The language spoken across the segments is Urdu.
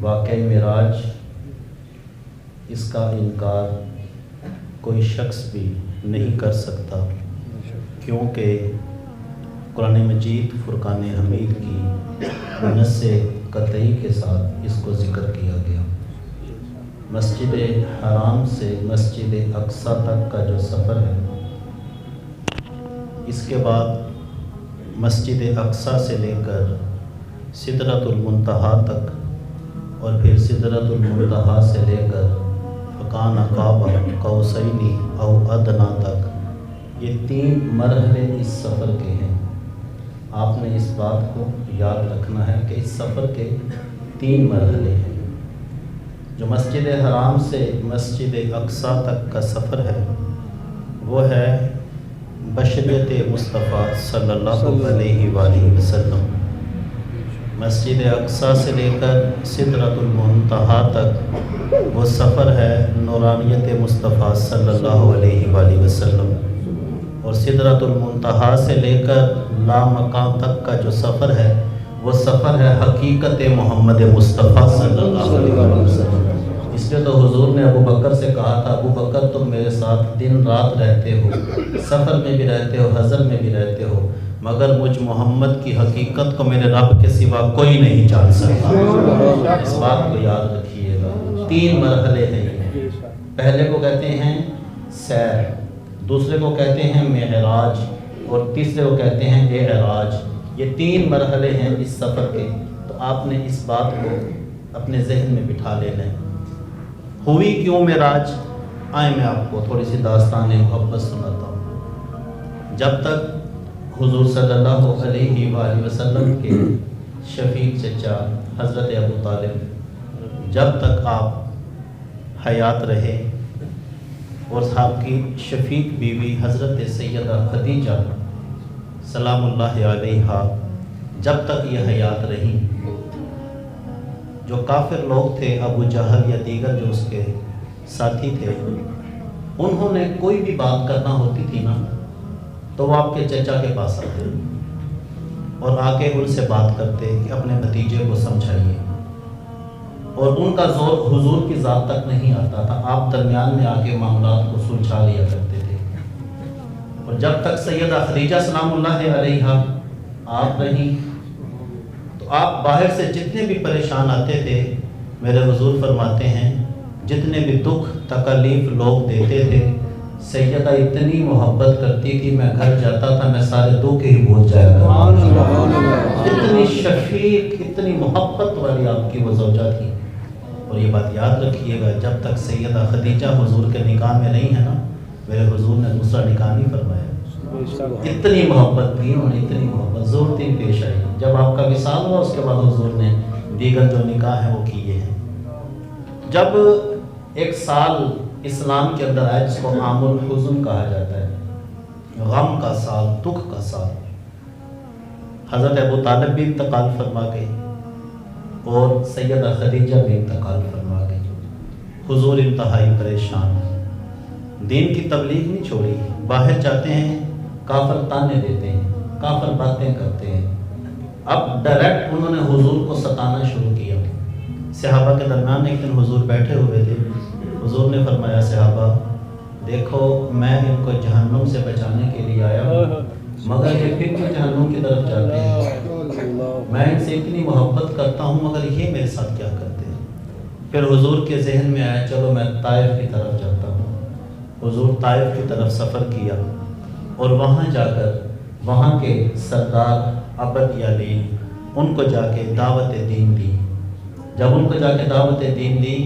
واقعہ معراج اس کا انکار کوئی شخص بھی نہیں کر سکتا، کیونکہ قرآن مجید فرقان حمید کی نص قطعی کے ساتھ اس کو ذکر کیا گیا۔ مسجد حرام سے مسجد اقصی تک کا جو سفر ہے، اس کے بعد مسجد اقصی سے لے کر سدرۃ المنتہا تک، اور پھر سدرۃ المنتہا سے لے کر فکان قاب قوسین او ادنیٰ تک، یہ 3 مرحلے اس سفر کے ہیں۔ آپ نے اس بات کو یاد رکھنا ہے کہ اس سفر کے 3 مرحلے ہیں۔ جو مسجد حرام سے مسجد اقصی تک کا سفر ہے، وہ ہے بشریت مصطفیٰ صلی اللہ علیہ وآلہ وسلم۔ مسجد اقصی سے لے کر سدرۃ المنتہا تک وہ سفر ہے نورانیت مصطفیٰ صلی اللہ علیہ وآلہ وسلم، اور سدرۃ المنتہا سے لے کر لامکان تک کا جو سفر ہے، وہ سفر ہے حقیقت محمد مصطفیٰ صلی اللہ علیہ وسلم۔ اس لیے تو حضور نے ابو بکر سے کہا تھا، ابو بکر تم میرے ساتھ دن رات رہتے ہو، سفر میں بھی رہتے ہو، حضر میں بھی رہتے ہو، مگر مجھ محمد کی حقیقت کو میرے رب کے سوا کوئی نہیں جان سکتا۔ اس بات کو یاد رکھیے گا۔ 3 مرحلے ہیں یہ۔ پہلے کو کہتے ہیں سیر، دوسرے کو کہتے ہیں معراج، اور تیسرے کو کہتے ہیں اعراج۔ یہ 3 مرحلے ہیں اس سفر کے، تو آپ نے اس بات کو اپنے ذہن میں بٹھا لینا ہے۔ ہوئی کیوں معراج؟ آئیں میں آپ کو تھوڑی سی داستان محبت سناتا ہوں۔ جب تک حضور صلی اللہ علیہ وآلہ وسلم کے شفیق چچا حضرت ابو طالب جب تک آپ حیات رہے، اور آپ کی شفیق بیوی حضرت سیدہ خدیجہ سلام اللہ علیہا جب تک یہ حیات رہی، جو کافر لوگ تھے، ابو جہل یا دیگر جو اس کے ساتھی تھے، انہوں نے کوئی بھی بات کرنا ہوتی تھی نا، تو وہ آپ کے چچا کے پاس آتے اور آ کے ان سے بات کرتے کہ اپنے بھتیجے کو سمجھائیے، اور ان کا زور حضور کی ذات تک نہیں آتا تھا، آپ درمیان میں آ کے معاملات کو سلجھا لیا کرتے تھے۔ اور جب تک سیدہ خدیجہ سلام اللہ علیہا آپ رہی، تو آپ باہر سے جتنے بھی پریشان آتے تھے، میرے حضور فرماتے ہیں جتنے بھی دکھ تکلیف لوگ دیتے تھے، سیدہ اتنی محبت کرتی تھی، میں گھر جاتا تھا میں سارے دکھ ہی بھول جایا کرتا۔ اتنی شفیق، اتنی محبت والی آپ کی وہ زوجہ تھی۔ اور یہ بات یاد رکھیے گا، جب تک سیدہ خدیجہ حضور کے نکاح میں رہی ہے نا، میرے حضور نے دوسرا نکاح نہیں فرمایا۔ اتنی محبت تھی انہوں نے، اتنی محبت ضرورتیں پیش آئی۔ جب آپ کا وصال ہوا، اس کے بعد حضور نے دیگر جو نکاح ہیں وہ کیے ہیں۔ جب 1 سال اسلام کے اندر آئے، جس کو عام الحزن کہا جاتا ہے، غم کا سال، دکھ کا سال، حضرت ابو طالب بھی انتقال فرما گئے اور سیدہ خدیجہ بھی انتقال فرما گئی۔ حضور انتہائی پریشان، دین کی تبلیغ نہیں چھوڑی، باہر جاتے ہیں کافر تانے دیتے ہیں، کافر باتیں کرتے ہیں۔ اب ڈائریکٹ انہوں نے حضور کو ستانا شروع کیا۔ صحابہ کے درمیان ایک دن حضور بیٹھے ہوئے تھے، حضور نے فرمایا صحابہ دیکھو میں ان کو جہنم سے بچانے کے لیے آیا ہوں، مگر یہ پھر بھی جہنم کی طرف جاتے ہیں، میں ان سے اتنی محبت کرتا ہوں مگر یہ میرے ساتھ کیا کرتے ہیں۔ پھر حضور کے ذہن میں آیا چلو میں طائف کی طرف جاتا ہوں۔ حضور طائف کی طرف سفر کیا، اور وہاں جا کر وہاں کے سردار عبد یالین ان کو جا کے دعوت دین دی۔ جب ان کو جا کے دعوت دین دی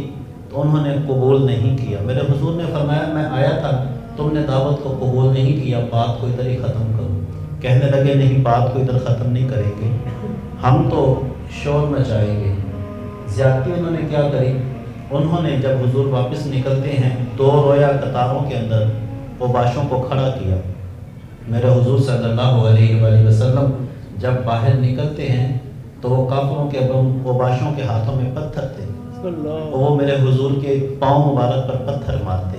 تو انہوں نے قبول نہیں کیا۔ میرے حضور نے فرمایا میں آیا تھا، تم نے دعوت کو قبول نہیں کیا، بات کو ادھر ہی ختم کرو۔ کہنے لگے نہیں، بات کو ادھر ختم نہیں کریں گے، ہم تو شور مچائیں گے۔ زیادتی انہوں نے کیا کری، انہوں نے جب حضور واپس نکلتے ہیں 2 رویا قطاروں کے اندر اوباشوں کو کھڑا کیا۔ میرے حضور صلی اللہ علیہ وآلہ وسلم جب باہر نکلتے ہیں تو وہ کافروں کے اوباشوں کے ہاتھوں میں پتھر تھے، وہ میرے حضور کے پاؤں مبارک پر پتھر مارتے،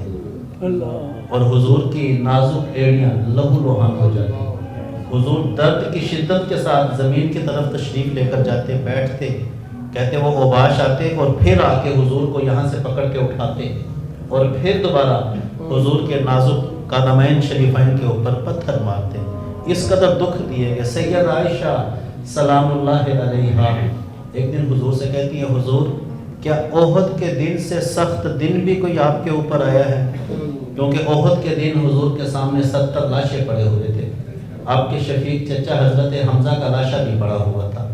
اور حضور کی نازک ایڑیاں لہو لوہان ہو جاتی۔ حضور درد کی شدت کے ساتھ زمین کی طرف تشریف لے کر جاتے، بیٹھتے کہتے وہ اوباش آتے اور پھر آ کے حضور کو یہاں سے پکڑ کے اٹھاتے اور پھر دوبارہ حضور کے نازک قدمین شریفین کے اوپر پتھر مارتے. اس قدر دکھ دیے کہ سید عائشہ سلام اللہ علیہا ایک دن حضور سے کہتی ہیں حضور کیا احد کے دن سے سخت دن بھی کوئی آپ کے اوپر آیا ہے؟ کیونکہ احد کے دن حضور کے سامنے 70 لاشیں پڑے ہوئے تھے. آپ کے شفیق چچا حضرت حمزہ کا لاشا بھی پڑا ہوا تھا.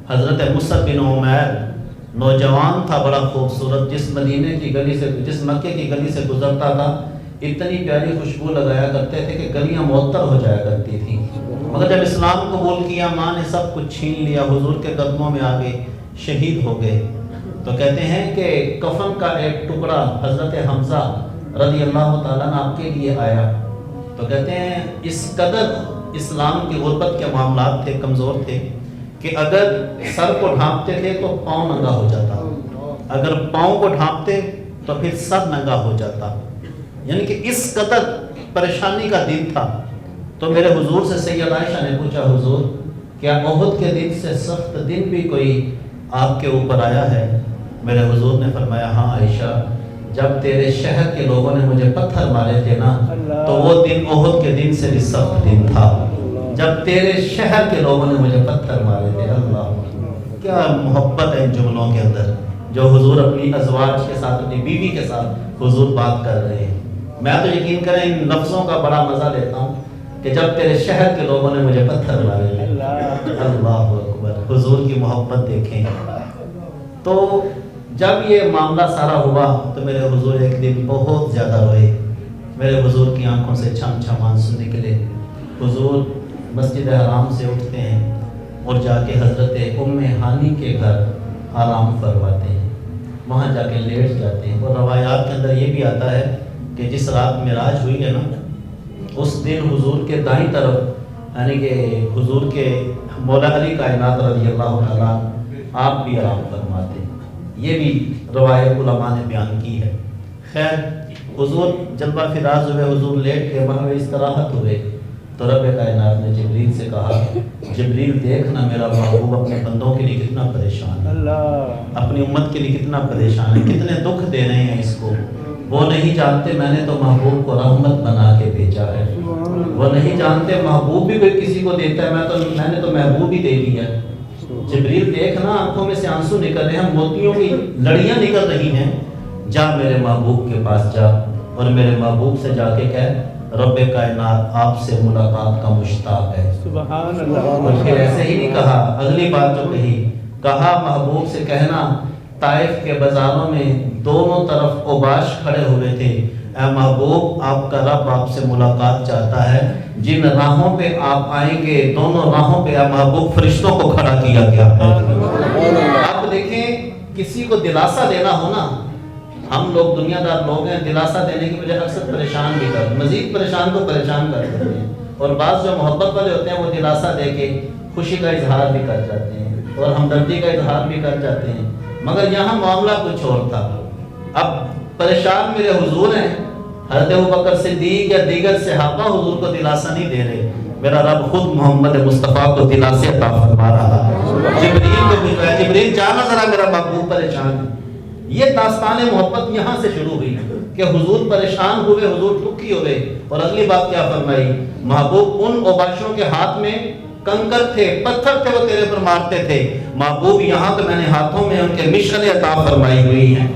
حضرت مصعب بن عمیر نوجوان تھا بڑا خوبصورت، جس مدینے کی گلی سے جس مکے کی گلی سے گزرتا تھا اتنی پیاری خوشبو لگایا کرتے تھے کہ گلیاں معطر ہو جایا کرتی تھیں. مگر جب اسلام قبول کیا ماں نے سب کچھ چھین لیا، حضور کے قدموں میں آ گئے، شہید ہو گئے. تو کہتے ہیں کہ کفن کا ایک ٹکڑا حضرت حمزہ رضی اللہ تعالیٰ عنہ آپ کے لیے آیا. تو کہتے ہیں اس قدر اسلام کی غربت کے معاملات تھے، کمزور تھے کہ اگر سر کو ڈھانپتے تھے تو پاؤں ننگا ہو جاتا، اگر پاؤں کو ڈھانپتے تو پھر سر ننگا ہو جاتا. یعنی کہ اس قدر پریشانی کا دن تھا. تو میرے حضور سے سید عائشہ نے پوچھا حضور کیا احد کے دن سے سخت دن بھی کوئی آپ کے اوپر آیا ہے؟ میرے حضور نے فرمایا ہاں عائشہ، جب تیرے شہر کے لوگوں نے مجھے پتھر مارے تھے نا تو وہ دن احد کے دن سے بھی سخت دن تھا، جب تیرے شہر کے لوگوں نے مجھے پتھر مارے تھے. اللہ کیا محبت ہے ان جملوں کے اندر جو حضور اپنی ازواج کے ساتھ اپنی بیوی کے ساتھ حضور بات کر رہے ہیں. میں تو یقین کریں ان لفظوں کا بڑا مزہ لیتا ہوں کہ جب تیرے شہر کے لوگوں نے مجھے پتھر مارے تھے. اللہ اکبر، حضور کی محبت دیکھیں. تو جب یہ معاملہ سارا ہوا تو میرے حضور ایک دن بہت زیادہ روئے. میرے حضور کی آنکھوں سے چھم چھم آنسو نکلے. حضور مسجد حرام سے اٹھتے ہیں اور جا کے حضرت ام ہانی کے گھر آرام فرماتے ہیں، وہاں جا کے لیٹ جاتے ہیں. اور روایات کے اندر یہ بھی آتا ہے کہ جس رات معراج ہوئی ہے نا اس دن حضور کے دائیں طرف یعنی کہ حضور کے مولا علی کائنات رضی اللہ تعالیٰ آپ بھی آرام فرماتے ہیں. یہ بھی روایت علماء نے بیان کی ہے. خیر حضور جلوہ فراز ہوئے، حضور لیٹ کے وہاں استراحت ہوئے تو رب کائنات نے جبریل سے کہا جبریل دیکھنا میرا محبوب اپنے بندوں کے لیے کتنا پریشان ہے، اپنی امت کے لیے کتنا پریشان ہے، کتنے دکھ دے رہے ہیں اس کو. وہ نہیں جانتے میں نے تو محبوب کو رحمت بنا کے بھیجا ہے. وہ نہیں جانتے محبوب بھی کوئی کسی کو دیتا ہے، میں نے تو محبوب ہی دے دیا. جبریل دیکھنا آنکھوں میں سے آنسو نکل رہے ہیں، موتیوں کی لڑیاں نکل رہی ہیں. جا میرے محبوب کے پاس جا اور میرے محبوب سے جا کے کہہ رب کائنات آپ سے ملاقات کا مشتاق ہے. سبحان اللہ. اور پھر ایسے ہی نہیں کہا، اگلی بات جو کہا محبوب سے کہنا طائف کے بازاروں میں دونوں طرف اوباش کھڑے ہوئے تھے، اے محبوب آپ کا رب آپ سے ملاقات چاہتا ہے، جن راہوں پہ آپ آئیں گے دونوں راہوں پہ اے محبوب فرشتوں کو کھڑا کیا گیا ہے. آپ دیکھیں کسی کو دلاسا دینا ہو نا، ہم لوگ دنیا دار لوگ ہیں، دلاسا دینے کی وجہ اکثر پریشان بھی کرتے ہیں، مزید پریشان کو پریشان کر دیتے ہیں. اور بعض جو محبت والے ہوتے ہیں وہ دلاسا دے کے خوشی کا اظہار بھی کر جاتے ہیں اور ہمدردی کا اظہار بھی کر جاتے ہیں. مگر یہاں معاملہ کچھ اور تھا. اب پریشان میرے حضور ہیں، حضرت ابوبکر صدیق یا دیگر صحابہ حضور کو دلاسا نہیں دے رہے، میرا رب خود محمد مصطفیٰ کو دلاسے عطا فرما رہا ہے. جبریل کو بھیجا، جبریل جانا ذرا میرا محبوب پریشان ہے. یہ داستان محبت یہاں سے شروع ہوئی کہ حضور پریشان ہوئے، حضور دکھی ہوئے. اور اگلی بات کیا فرمائی، محبوب ان اوباشوں کے ہاتھ میں کنکر تھے، پتھر تھے، وہ تیرے پر مارتے تھے. محبوب یہاں تو میں نے ہاتھوں میں ان کے مشعلیں عطا فرمائی ہوئی ہیں.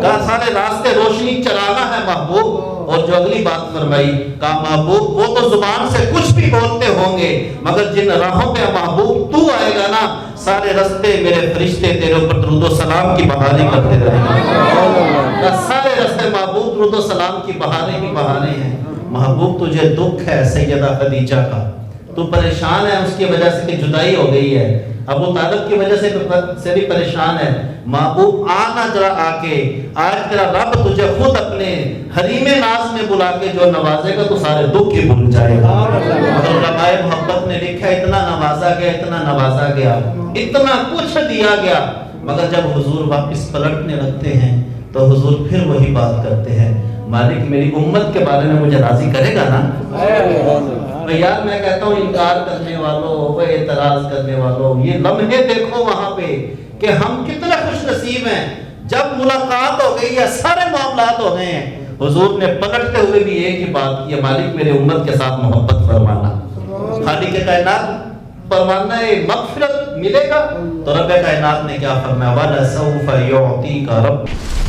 کہا سارے راستے روشنی چرانا ہے محبوب. اور جو اگلی بات فرمائی کہا محبوب وہ تو زبان سے کچھ بھی بولتے ہوں گے مگر جن راہوں پہ محبوب تو آئے گا نا سارے راستے میرے فرشتے تیرے اوپر درود و سلام کی بہاریں کرتے رہیں گے. سارے راستے محبوب درود و سلام کی بہاریں ہی بہاریں ہیں. محبوب تجھے دکھ ہے سیدہ خدیجہ کا، تو پریشان ہے اس کی وجہ سے کہ جدائی ہو گئی ہے، ابو طالب کی وجہ سے بھی پریشان ہے. محبوب آنا ذرا آ کے، آج تیرا رب تجھے خود اپنے حریم ناز میں بلا کے جو نوازے گا تو سارے دکھ ہی بھول جائے گا. علماء محبت نے لکھا اتنا نوازا گیا، اتنا نوازا گیا، اتنا کچھ دیا گیا، مگر جب حضور واپس پلٹنے لگتے ہیں تو حضور پھر وہی بات کرتے ہیں، مالک میری امت کے بارے میں مجھے راضی کرے گا نا. یار میں کہتا ہوں انکار کرنے والوں، اعتراض کرنے والوں، یہ لمحے دیکھو وہاں پہ کہ ہم کتنے خوش نصیب ہیں جب ملاقات ہو گئی ہے، سارے معاملات ہو گئے ہیں، حضور نے پلٹتے ہوئے بھی ایک ہی بات کی، مالک میرے امت کے ساتھ محبت فرمانا، خالق کائنات فرمانا ہے مغفرت ملے گا، تو رب کائنات نے کیا فرمایا وَلَسَوْفَ يُعْطِيكَ رَبُّكَ